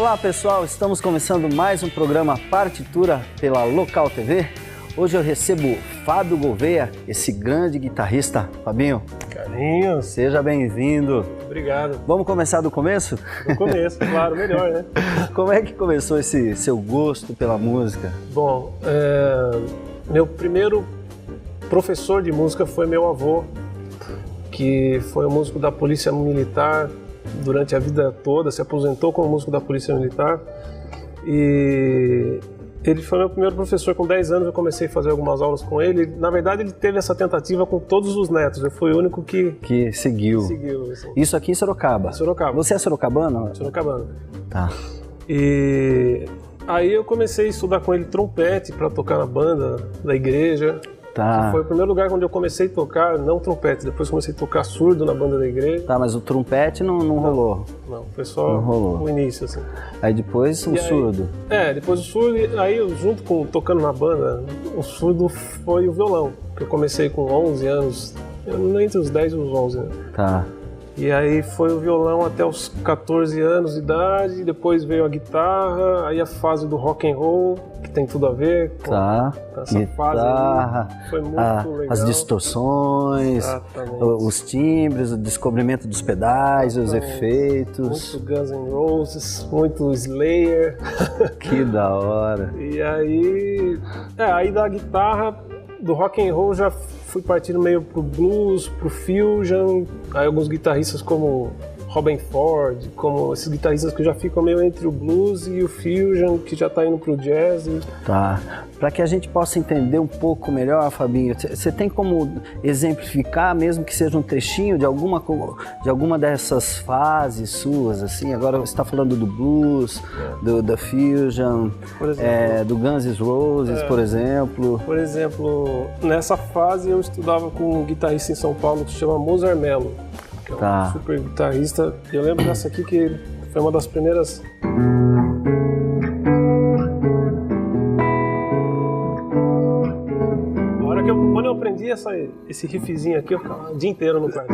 Olá pessoal, estamos começando mais um programa Partitura pela Local TV. Hoje eu recebo Fábio Gouveia, esse grande guitarrista. Fabinho, Carlinhos, seja bem-vindo. Obrigado. Vamos começar do começo? Do começo, claro, melhor, né? Como é que começou esse seu gosto pela música? Bom, meu primeiro professor de música foi meu avô, que foi um músico da Polícia Militar durante a vida toda, se aposentou como músico da Polícia Militar. E ele foi meu primeiro professor. Com 10 anos eu comecei a fazer algumas aulas com ele. Na verdade, ele teve essa tentativa com todos os netos. Eu fui o único que seguiu. Assim. Isso aqui em Sorocaba? Sorocaba. Você é sorocabano? Sorocabano. Tá. E aí eu comecei a estudar com ele trompete para tocar na banda da igreja. Tá. Foi o primeiro lugar onde eu comecei a tocar, não trompete, depois comecei a tocar surdo na banda da igreja. Tá, mas o trompete não rolou? Não, foi só o início, assim. Aí depois surdo? Depois o surdo, aí eu, junto com tocando na banda, o surdo foi o violão, que eu comecei com 11 anos, entre os 10 e os 11, né? Tá. E aí foi o violão até os 14 anos de idade, depois veio a guitarra, aí a fase do rock and roll, que tem tudo a ver com essa guitarra, fase aí. Foi muito legal. As distorções, os timbres, o descobrimento dos pedais, os efeitos. Muito Guns N' Roses, muito Slayer. Que da hora. E aí, aí da guitarra, do rock and roll já fui partindo meio pro blues, pro fusion, aí alguns guitarristas como Robben Ford, como esses guitarristas que já ficam meio entre o blues e o fusion, que já tá indo pro jazz. Tá. Para que a gente possa entender um pouco melhor, Fabinho, você tem como exemplificar, mesmo que seja um trechinho de alguma dessas fases suas, assim? Agora você está falando do blues, da fusion, do Guns N' Roses, por exemplo. Por exemplo, nessa fase eu estudava com um guitarrista em São Paulo que se chama Mozart Mello, que é um super guitarrista. Eu lembro dessa aqui que foi uma das primeiras. Quando eu aprendi esse riffzinho aqui, eu ficava o dia inteiro no quarto.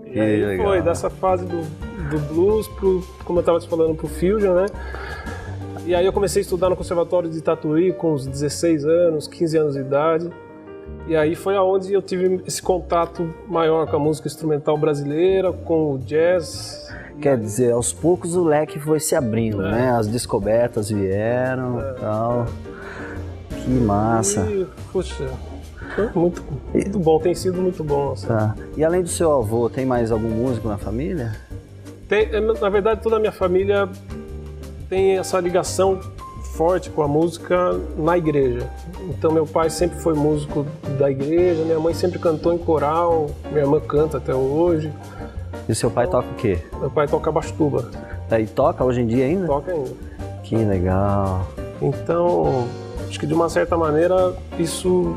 E aí foi dessa fase do blues pro, como eu estava te falando, pro fusion, né? E aí eu comecei a estudar no Conservatório de Tatuí com uns 16 anos, 15 anos de idade. E aí foi aonde eu tive esse contato maior com a música instrumental brasileira, com o jazz. Quer dizer, aos poucos o leque foi se abrindo, né? As descobertas vieram e tal. Que massa. E, puxa, foi muito bom, tem sido muito bom. Assim. Tá. E além do seu avô, tem mais algum músico na família? Tem, na verdade, toda a minha família tem essa ligação forte com a música na igreja. Então meu pai sempre foi músico da igreja, minha mãe sempre cantou em coral, minha irmã canta até hoje. E o seu pai toca o quê? Meu pai toca baixo tuba. E toca hoje em dia ainda? Toca ainda. Que legal. Então, acho que de uma certa maneira isso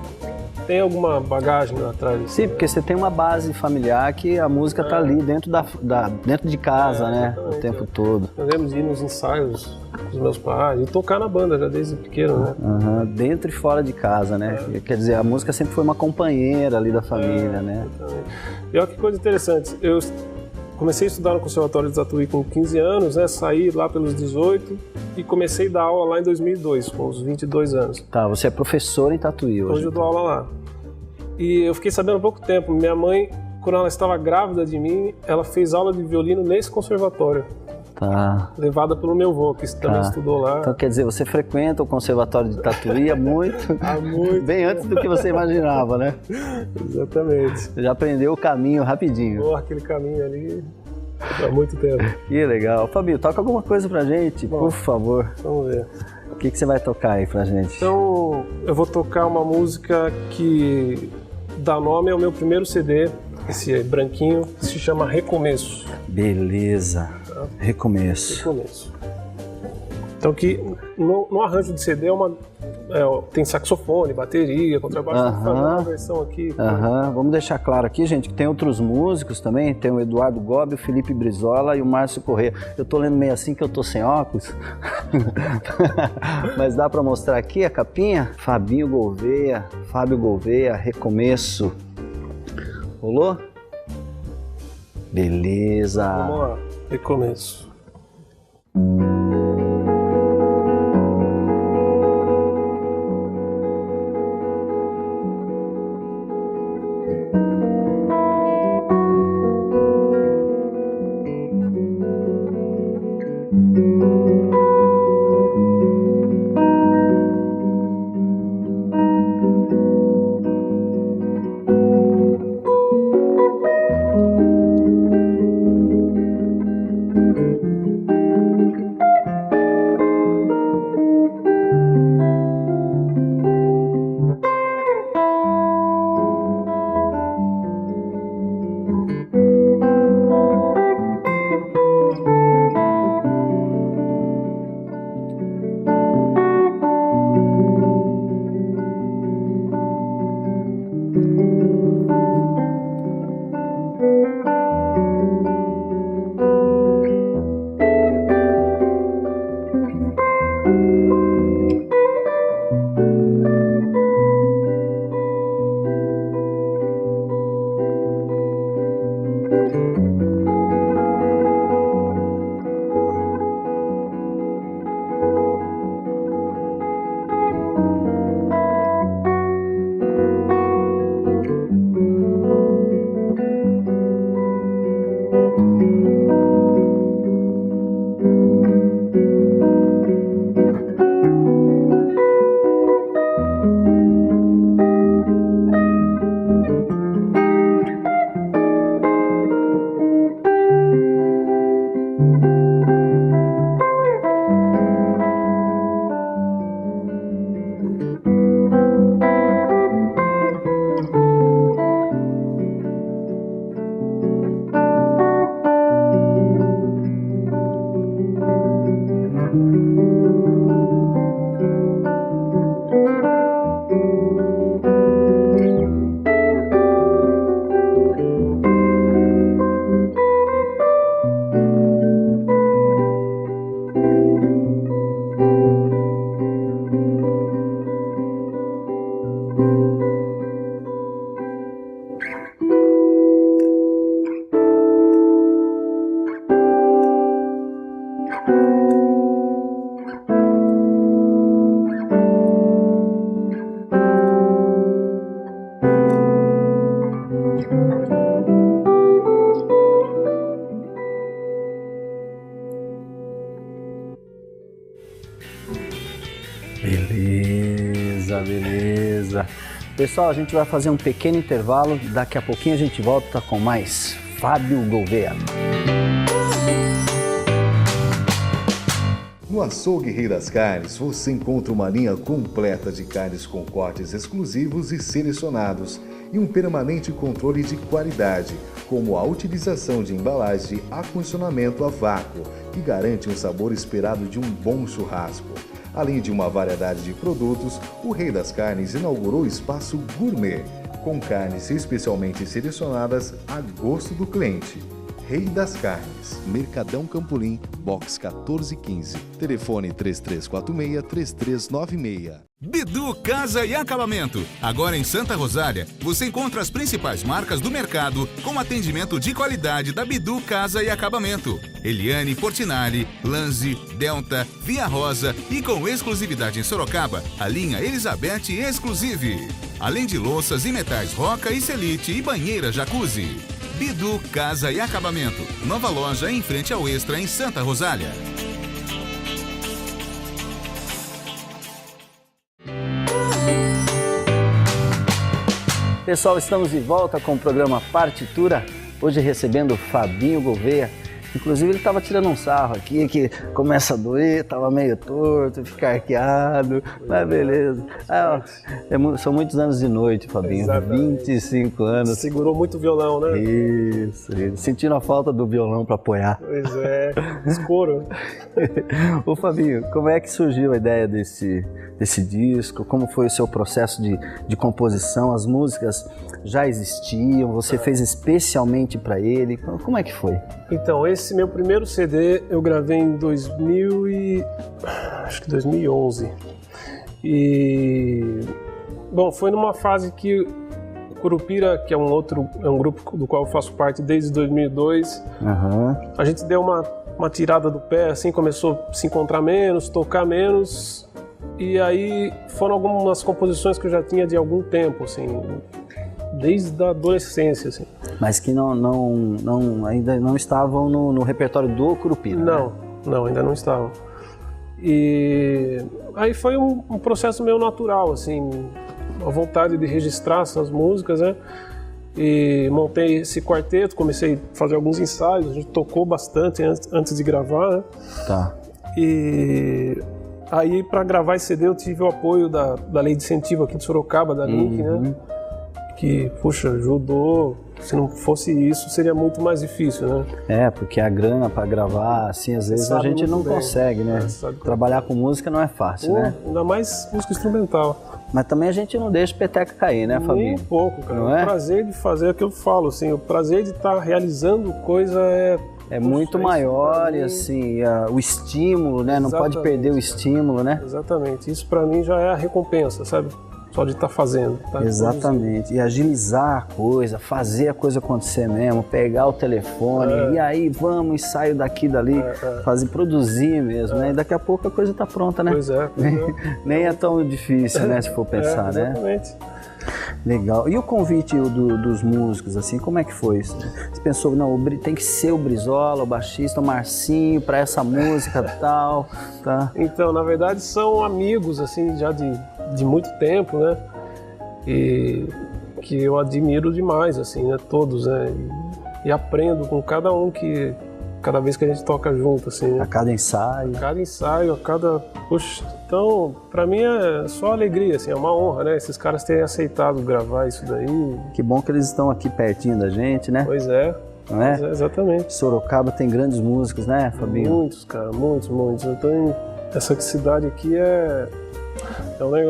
tem alguma bagagem atrás. Sim, porque você tem uma base familiar que a música tá ali dentro dentro de casa, né? O tempo todo. Eu lembro de ir nos ensaios dos meus pais e tocar na banda já desde pequeno, né? Dentro e fora de casa, né? Quer dizer, a música sempre foi uma companheira ali da família, né? E olha que coisa interessante, eu comecei a estudar no Conservatório de Tatuí com 15 anos, né? Saí lá pelos 18 e comecei a dar aula lá em 2002, com uns 22 anos. Tá, você é professor em Tatuí hoje. Hoje eu dou aula lá. E eu fiquei sabendo há pouco tempo, minha mãe, quando ela estava grávida de mim, ela fez aula de violino nesse conservatório. Tá. Levada pelo meu avô, que também estudou lá. Então quer dizer, você frequenta o Conservatório de Tatuí há muito, bem antes do que você imaginava, né? Exatamente. Você já aprendeu o caminho rapidinho. Aquele caminho ali há muito tempo. Que legal. Fabinho, toca alguma coisa pra gente, por favor. Vamos ver. O que você vai tocar aí pra gente? Então, eu vou tocar uma música que dá nome ao meu primeiro CD, esse branquinho, que se chama Recomeço. Beleza. Recomeço. Recomeço. Então que no arranjo de CD tem saxofone, bateria, contrabaixo, uma versão aqui. Vamos deixar claro aqui, gente, que tem outros músicos também, tem o Eduardo Gobi, o Felipe Brizola e o Márcio Corrêa. Eu tô lendo meio assim que eu tô sem óculos, mas dá para mostrar aqui a capinha? Fábio Gouveia, Recomeço. Rolou? Beleza. Vamos lá, Recomeço. Beleza. Pessoal, a gente vai fazer um pequeno intervalo. Daqui a pouquinho a gente volta com mais Fábio Gouveia. No Açougue Rei das Carnes, você encontra uma linha completa de carnes com cortes exclusivos e selecionados e um permanente controle de qualidade, como a utilização de embalagem de acondicionamento a vácuo, que garante um sabor esperado de um bom churrasco. Além de uma variedade de produtos, o Rei das Carnes inaugurou o espaço gourmet, com carnes especialmente selecionadas a gosto do cliente. Rei das Carnes, Mercadão Campolim, box 1415, telefone 3346-3396. Bidu Casa e Acabamento. Agora em Santa Rosália, você encontra as principais marcas do mercado com atendimento de qualidade da Bidu Casa e Acabamento. Eliane Portinari, Lanzi, Delta, Via Rosa e com exclusividade em Sorocaba, a linha Elizabeth Exclusive. Além de louças e metais Roca e Celite e banheira Jacuzzi. Bidu Casa e Acabamento. Nova loja em frente ao Extra em Santa Rosália. Pessoal, estamos de volta com o programa Partitura, hoje recebendo Fabinho Gouveia, Inclusive ele estava tirando um sarro aqui, que começa a doer, estava meio torto, fica arqueado, mas beleza. São muitos anos de noite, Fabinho, exatamente. 25 anos. Segurou muito o violão, né? Isso. Sentindo a falta do violão para apoiar. Pois é, escuro. Ô Fabinho, como é que surgiu a ideia desse disco? Como foi o seu processo de composição? As músicas já existiam? Você fez especialmente para ele? Como é que foi? Então, esse meu primeiro CD eu gravei em 2011. E bom, foi numa fase que Curupira, que é um grupo do qual eu faço parte desde 2002. A gente deu uma tirada do pé, assim, começou a se encontrar menos, tocar menos. E aí foram algumas composições que eu já tinha de algum tempo, assim, desde a adolescência, assim. Mas que ainda não estavam no repertório do Curupira, Não, ainda não estavam. E aí foi um processo meio natural, assim, a vontade de registrar essas músicas, né? E montei esse quarteto, comecei a fazer alguns ensaios, a gente tocou bastante antes de gravar, né? Tá. E aí, para gravar esse CD, eu tive o apoio da Lei de Incentivo aqui de Sorocaba, da Link, né? Que, puxa, ajudou. Se não fosse isso, seria muito mais difícil, né? Porque a grana para gravar, assim, às vezes a gente não consegue, né? Trabalhar com música não é fácil, né? Ainda mais música instrumental. Mas também a gente não deixa peteca cair, né, Fabinho? Nem um pouco, cara. Não é? O prazer de fazer é o que eu falo, assim, o prazer de estar realizando coisa é muito maior, e assim, o estímulo, né? Não pode perder o estímulo, né? Exatamente. Isso para mim já é a recompensa, sabe? Só de estar fazendo. Exatamente. E agilizar a coisa, fazer a coisa acontecer mesmo, pegar o telefone, e aí vamos, ensaio daqui, dali, produzir mesmo, né? E daqui a pouco a coisa está pronta, né? Pois é. Nem é tão difícil, né? Se for pensar, né? Exatamente. Legal. E o convite dos músicos, assim, como é que foi? Você pensou, não, tem que ser o Brizola, o baixista, o Marcinho, para essa música e tal, tá? Então, na verdade, são amigos, assim, já de muito tempo, né? E que eu admiro demais, assim, né? Todos, né? E aprendo com cada um cada vez que a gente toca junto, assim, né? A cada ensaio. Puxa, então, pra mim é só alegria, assim, é uma honra, né? Esses caras terem aceitado gravar isso daí. Que bom que eles estão aqui pertinho da gente, né? Pois é. Não é? Pois é, exatamente. Sorocaba tem grandes músicos, né, Fabinho? Muitos, cara, muitos. Então, essa cidade aqui é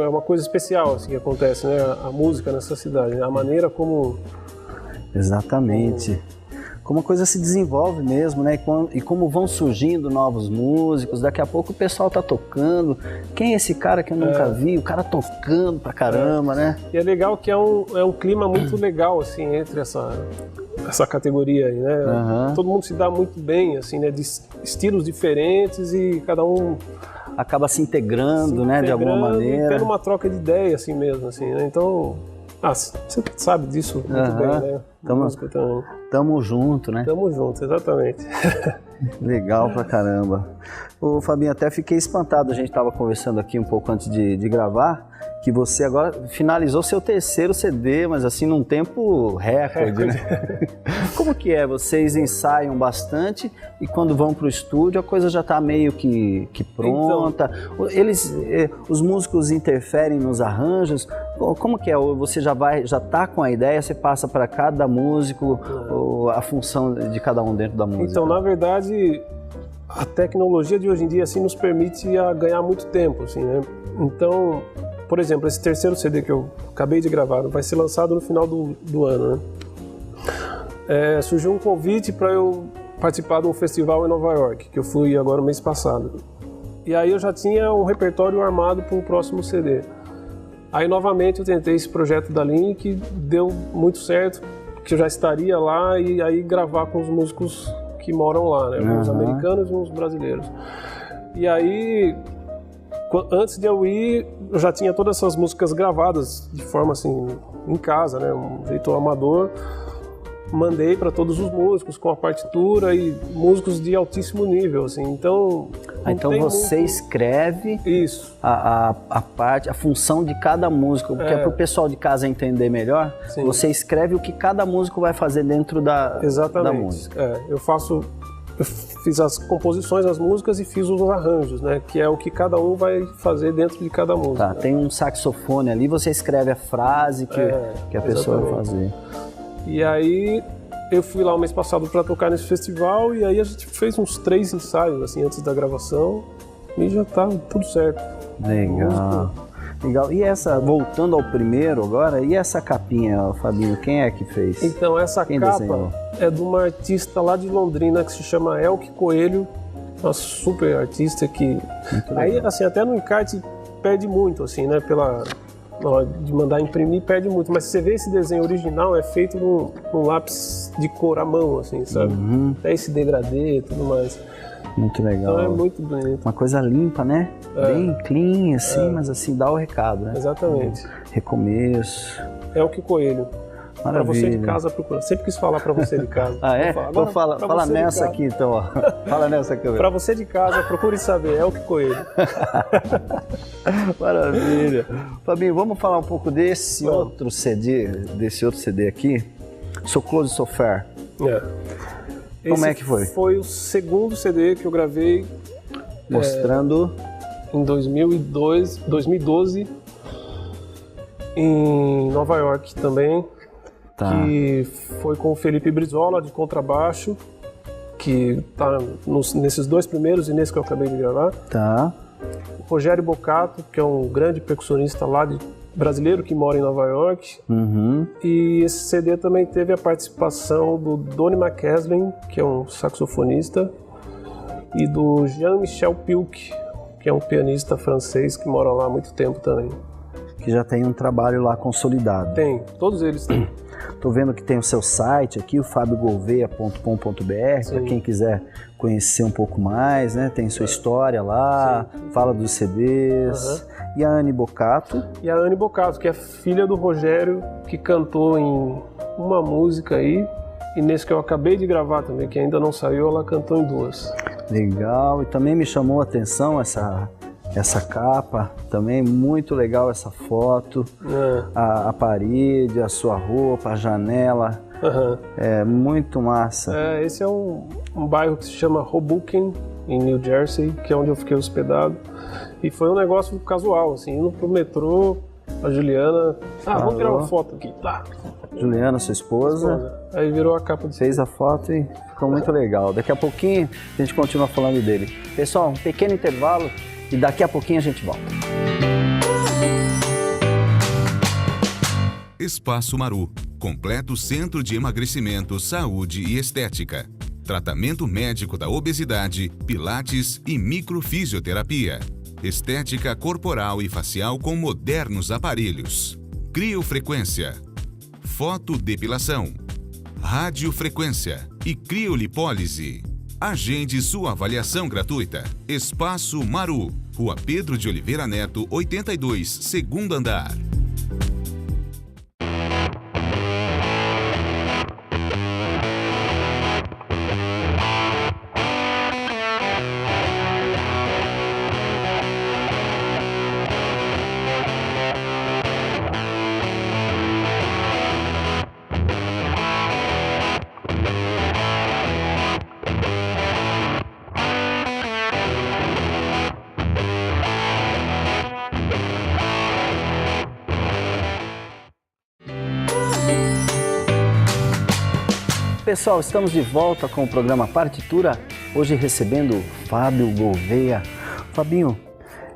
uma coisa especial, assim, que acontece, né? A música nessa cidade, né? A maneira como... Exatamente. Como a coisa se desenvolve mesmo, né? E como vão surgindo novos músicos, daqui a pouco o pessoal tá tocando. Quem é esse cara que eu nunca vi? O cara tocando pra caramba, né? E é legal que é um clima muito legal, assim, entre essa categoria aí, né? Todo mundo se dá muito bem, assim, né? De estilos diferentes e cada um... acaba se integrando, né? De alguma maneira. E tendo uma troca de ideia, assim mesmo, assim, né? Então... você sabe disso muito bem, né? Tamo junto, né? Tamo junto, exatamente. Legal pra caramba. Ô Fabinho, até fiquei espantado, a gente tava conversando aqui um pouco antes de gravar, que você agora finalizou seu terceiro CD, mas assim num tempo recorde, né? Como que é? Vocês ensaiam bastante e quando vão pro estúdio a coisa já tá meio que pronta? Então, os músicos interferem nos arranjos? Como que é? Você já tá com a ideia, você passa para cada músico a função de cada um dentro da música? Então, na verdade, a tecnologia de hoje em dia assim nos permite ganhar muito tempo, assim, né? Então, por exemplo, esse terceiro CD que eu acabei de gravar vai ser lançado no final do ano, né? Surgiu um convite para eu participar de um festival em Nova York, que eu fui agora no mês passado. E aí eu já tinha um repertório armado para o próximo CD. Aí novamente eu tentei esse projeto da Link, deu muito certo, que eu já estaria lá e aí gravar com os músicos que moram lá, né? Uns americanos e uns brasileiros. E aí, antes de eu ir, eu já tinha todas essas músicas gravadas de forma assim, em casa, né? Um jeito amador. Mandei para todos os músicos com a partitura e músicos de altíssimo nível, assim. Então você escreve isso. a função de cada músico, porque é para o pessoal de casa entender melhor. Sim. Você escreve o que cada músico vai fazer dentro da música. Eu faço eu fiz as composições, as músicas e fiz os arranjos, né? Que é o que cada um vai fazer dentro de cada música. Tá, tem um saxofone ali, você escreve a frase que a pessoa vai fazer. E aí eu fui lá o mês passado para tocar nesse festival e aí a gente fez uns 3 ensaios assim antes da gravação e já tá tudo certo. Legal. Legal. E essa, voltando ao primeiro agora, e essa capinha, Fabinho, quem é que fez? Então, essa Quem capa desenhou? é de uma artista lá de Londrina que se chama Elke Coelho, uma super artista que... Aí, assim, até no encarte perde muito, assim, né, na hora de mandar imprimir perde muito, mas se você vê esse desenho original, é feito num lápis de cor à mão, assim, sabe? Até esse degradê e tudo mais. Muito legal. Então é muito bonito. Uma coisa limpa, né? Bem clean, assim, mas assim, dá o recado, né? Exatamente. Recomeço. Elke Coelho. Pra Maravilha. você de casa, procura. Sempre quis falar pra você de casa. Ah, é? Agora, Então fala pra você de nessa casa. aqui, então, ó. Fala nessa câmera. Pra você de casa, procure saber, Elke Coelho. Maravilha. Fabinho, vamos falar um pouco desse outro CD aqui. So Close So Far. Como é que foi? Foi o segundo CD que eu gravei Mostrando... em 2012 em Nova York também, que foi com o Felipe Brizola de contrabaixo, que tá nesses 2 primeiros e nesse que eu acabei de gravar. Tá. O Rogério Bocato, que é um grande percussionista lá brasileiro que mora em Nova York. E esse CD também teve a participação do Donny McCaslin, que é um saxofonista, e do Jean-Michel Pilk, que é um pianista francês que mora lá há muito tempo também. Que já tem um trabalho lá consolidado. Tem, todos eles têm. Tô vendo que tem o seu site aqui, o fabiogouveia.com.br, para quem quiser conhecer um pouco mais, né? Tem sua história lá, fala dos CDs. E a Anne Bocato. E a Anne Bocato, que é filha do Rogério, que cantou em uma música aí, e nesse que eu acabei de gravar também, que ainda não saiu, ela cantou em 2. Legal, e também me chamou a atenção essa capa, também muito legal essa foto, a parede, a sua roupa, a janela, é muito massa. Esse é um bairro que se chama Hoboken, em New Jersey, que é onde eu fiquei hospedado, e foi um negócio casual, assim, indo pro metrô, a Juliana, vamos tirar uma foto aqui, tá. Juliana, sua esposa. Aí virou a capa de... Fez a foto e ficou muito legal. Daqui a pouquinho a gente continua falando dele. Pessoal, um pequeno intervalo e daqui a pouquinho a gente volta. Espaço Maru, completo centro de emagrecimento, saúde e estética. Tratamento médico da obesidade, pilates e microfisioterapia. Estética corporal e facial com modernos aparelhos. Criofrequência. Fotodepilação. Radiofrequência e criolipólise. Agende sua avaliação gratuita. Espaço Maru, Rua Pedro de Oliveira Neto, 82, segundo andar. Pessoal, estamos de volta com o programa Partitura, hoje recebendo o Fábio Gouveia. Fabinho,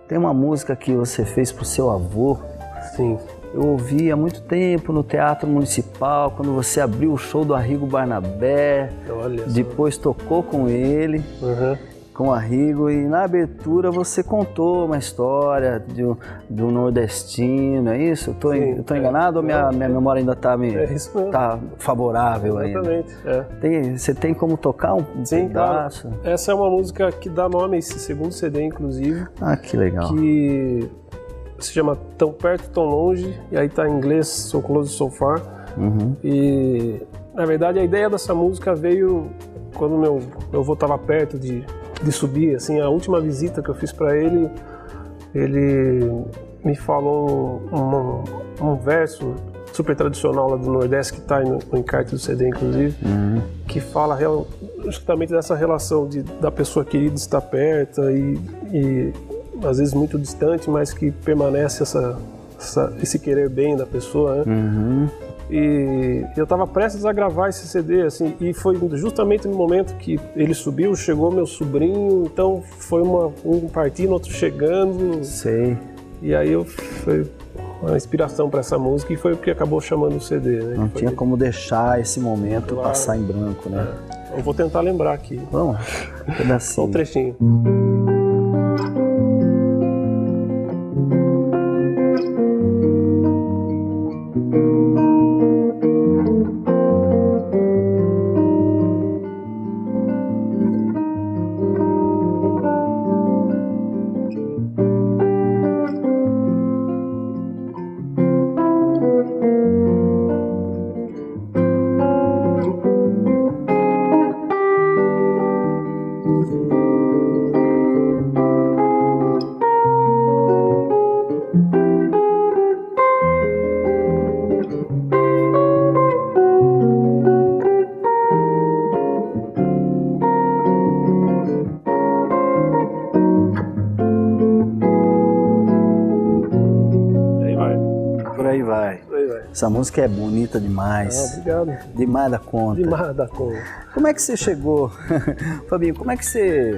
tem uma música que você fez pro seu avô. Sim. Eu ouvi há muito tempo no Teatro Municipal, quando você abriu o show do Arrigo Barnabé. Olha só. Depois tocou com ele, com o Arrigo, e na abertura você contou uma história do nordestino, é isso? Eu tô enganado ou minha memória ainda está tá favorável ainda? Exatamente, Você tem como tocar um pedaço? Claro. Essa é uma música que dá nome a esse segundo CD, inclusive. Ah, que legal. Que se chama Tão Perto, Tão Longe, e aí tá em inglês So Close So Far. E, na verdade, a ideia dessa música veio quando meu avô estava perto de subir, assim, a última visita que eu fiz para ele me falou um verso super tradicional lá do Nordeste, que está no encarte do CD, inclusive, que fala justamente dessa relação da pessoa querida estar perto e às vezes muito distante, mas que permanece esse querer bem da pessoa, né? E eu estava prestes a gravar esse CD, assim, e foi justamente no momento que ele subiu, chegou meu sobrinho, então foi um partindo, outro chegando. Sei. E aí foi uma inspiração para essa música e foi o que acabou chamando o CD, né? Não tinha como deixar esse momento passar em branco, né? Eu vou tentar lembrar aqui. Vamos, um pedacinho. Só um trechinho. Essa música é bonita demais. Obrigado. Demais da conta. Demais da conta. Como é que você chegou, Fabinho, como é que você...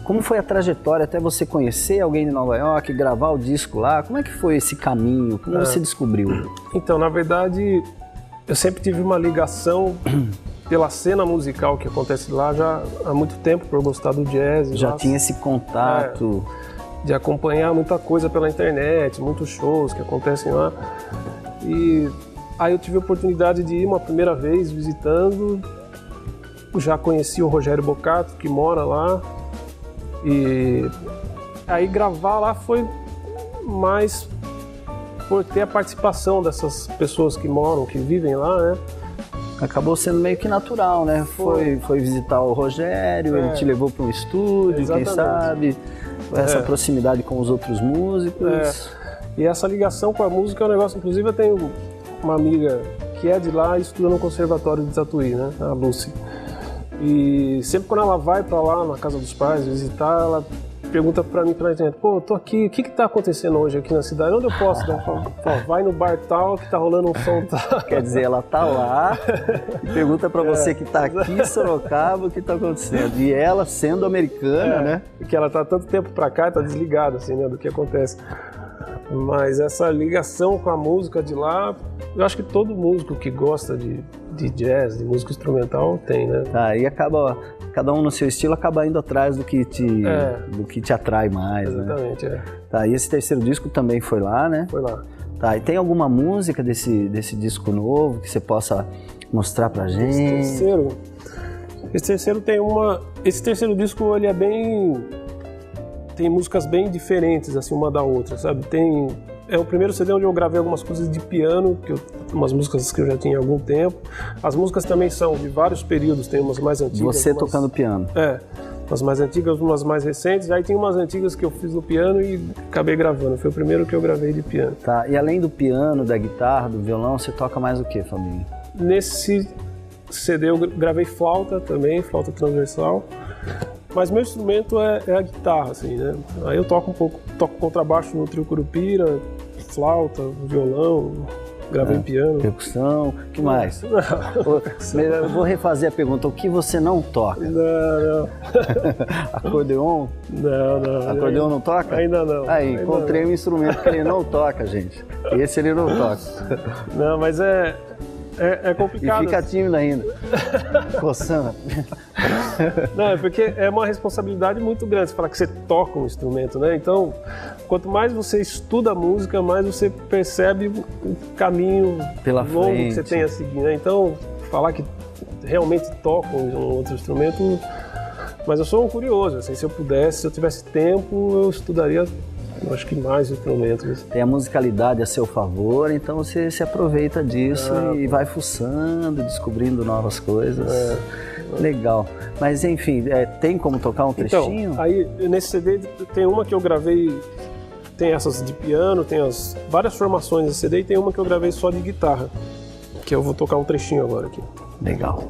como foi a trajetória até você conhecer alguém de Nova York, gravar o disco lá? Como é que foi esse caminho? Como você descobriu? Então, na verdade, eu sempre tive uma ligação pela cena musical que acontece lá já há muito tempo, por eu gostar do jazz. Já tinha esse contato... de acompanhar muita coisa pela internet, muitos shows que acontecem lá. E aí eu tive a oportunidade de ir uma primeira vez visitando, já conheci o Rogério Bocato, que mora lá, e aí gravar lá foi mais por ter a participação dessas pessoas que moram, que vivem lá, né? Acabou sendo meio que natural, né? Foi visitar o Rogério, ele te levou para um estúdio, exatamente. Quem sabe... Essa proximidade com os outros músicos. E essa ligação com a música é um negócio... Inclusive eu tenho uma amiga que é de lá e estuda no Conservatório de Tatuí, né? A Lucy. E sempre quando ela vai pra lá, na casa dos pais, visitar, ela pergunta pra mim pela internet: pô, eu tô aqui, o que tá acontecendo hoje aqui na cidade? Onde eu posso? Ela fala: vai no bar tal, que tá rolando um som tal. Quer dizer, ela tá lá e pergunta pra você que tá aqui em Sorocaba o que tá acontecendo. E ela, sendo americana, né? Porque ela tá há tanto tempo pra cá e tá desligada, assim, né, do que acontece. Mas essa ligação com a música de lá, eu acho que todo músico que gosta de jazz, de música instrumental, tem, né? E acaba, cada um no seu estilo, acaba indo atrás do que te atrai mais, exatamente, né? E esse terceiro disco também foi lá, né? Foi lá. E tem alguma música desse disco novo que você possa mostrar pra gente? Esse terceiro tem uma... Esse terceiro disco, ele é bem... Tem músicas bem diferentes, assim, uma da outra, sabe? É o primeiro CD onde eu gravei algumas coisas de piano, umas músicas que eu já tinha há algum tempo. As músicas também são de vários períodos, tem umas mais antigas. Você tocando piano? Umas mais antigas, umas mais recentes. Aí tem umas antigas que eu fiz no piano e acabei gravando. Foi o primeiro que eu gravei de piano. E além do piano, da guitarra, do violão, você toca mais o que, Fabinho? Nesse CD eu gravei flauta também, flauta transversal. Mas meu instrumento é a guitarra, assim, né? Aí eu toco um pouco, toco contrabaixo no trio Curupira, flauta, violão, gravei piano. Percussão, o que mais? Eu vou refazer a pergunta, o que você não toca? Não. Acordeon? Não. Acordeon não toca? Ainda não. Aí, encontrei um instrumento que ele não toca, gente. Esse ele não toca. Não, mas é complicado. E fica tímido ainda, coçando. Não, é porque é uma responsabilidade muito grande você falar que você toca um instrumento, né? Então, quanto mais você estuda a música, mais você percebe o caminho longo que você tem a seguir, né? Então, falar que realmente toca um outro instrumento... Mas eu sou um curioso, assim, se eu pudesse, se eu tivesse tempo, eu estudaria... acho que mais instrumentos. Tem a musicalidade a seu favor, então você se aproveita disso e vai fuçando, descobrindo novas coisas. Legal. Mas enfim, tem como tocar um trechinho? Então, aí nesse CD tem uma que eu gravei, tem essas de piano, tem as várias formações desse CD e tem uma que eu gravei só de guitarra, que eu vou tocar um trechinho agora aqui. Legal.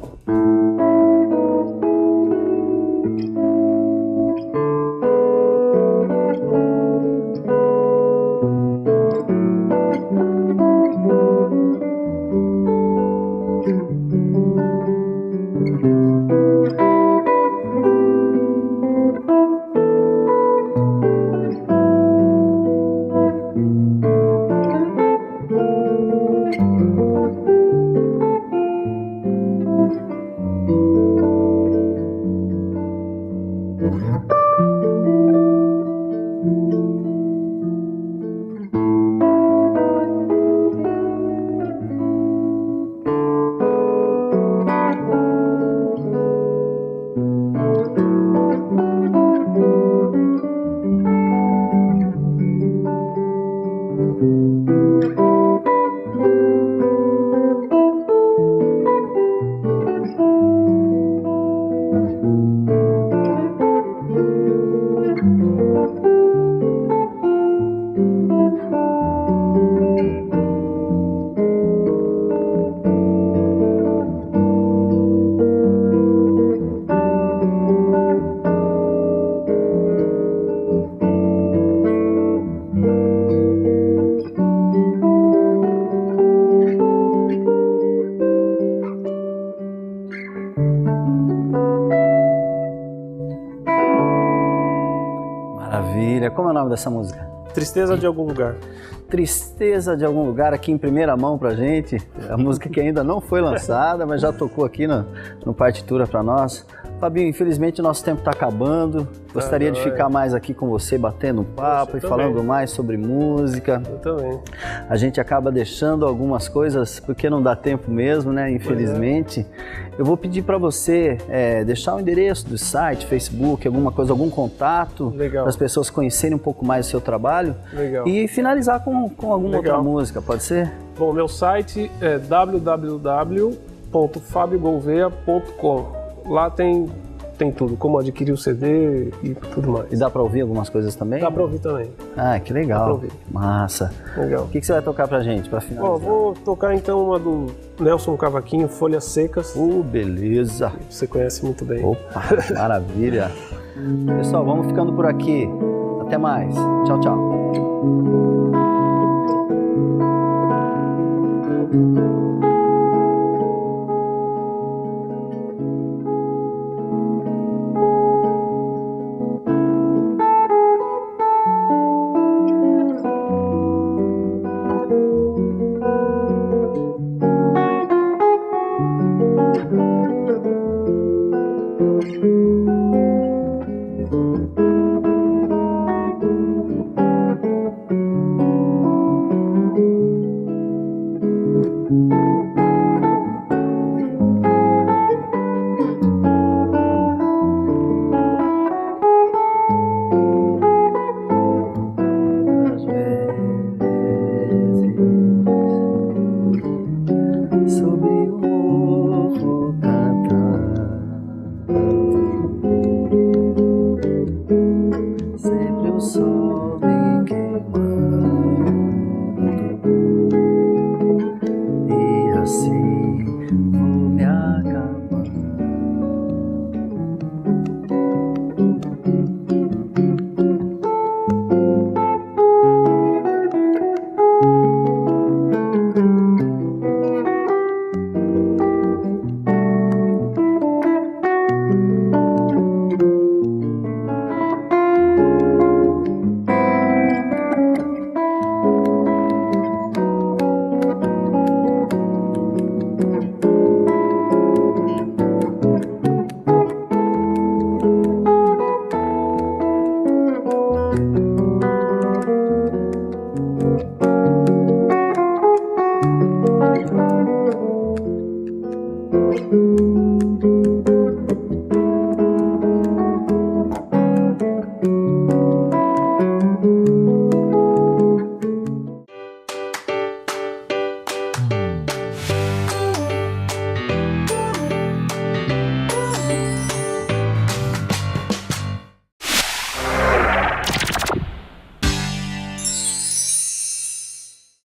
Maravilha. Como é o nome dessa música? Tristeza de Algum Lugar. Tristeza de Algum Lugar, aqui em primeira mão pra gente. A música que ainda não foi lançada, mas já tocou aqui no Partitura pra nós. Fabinho, infelizmente o nosso tempo está acabando. Gostaria de ficar mais aqui com você, batendo um papo e falando mais sobre música. Eu também. A gente acaba deixando algumas coisas porque não dá tempo mesmo, né? Infelizmente. Eu vou pedir para você deixar o endereço do site, Facebook, alguma coisa, algum contato, para as pessoas conhecerem um pouco mais o seu trabalho. Legal. E finalizar com alguma outra música, pode ser? Bom, meu site é www.fabiogolveia.com. Lá tem tudo, como adquirir o CD e tudo mais. E dá pra ouvir algumas coisas também? Dá pra ouvir também. Ah, que legal. Dá pra ouvir. Massa. Legal. O que você vai tocar pra gente, pra finalizar? Vou tocar então uma do Nelson Cavaquinho, Folhas Secas. Beleza. Você conhece muito bem. Opa, maravilha. Pessoal, vamos ficando por aqui. Até mais. Tchau, tchau.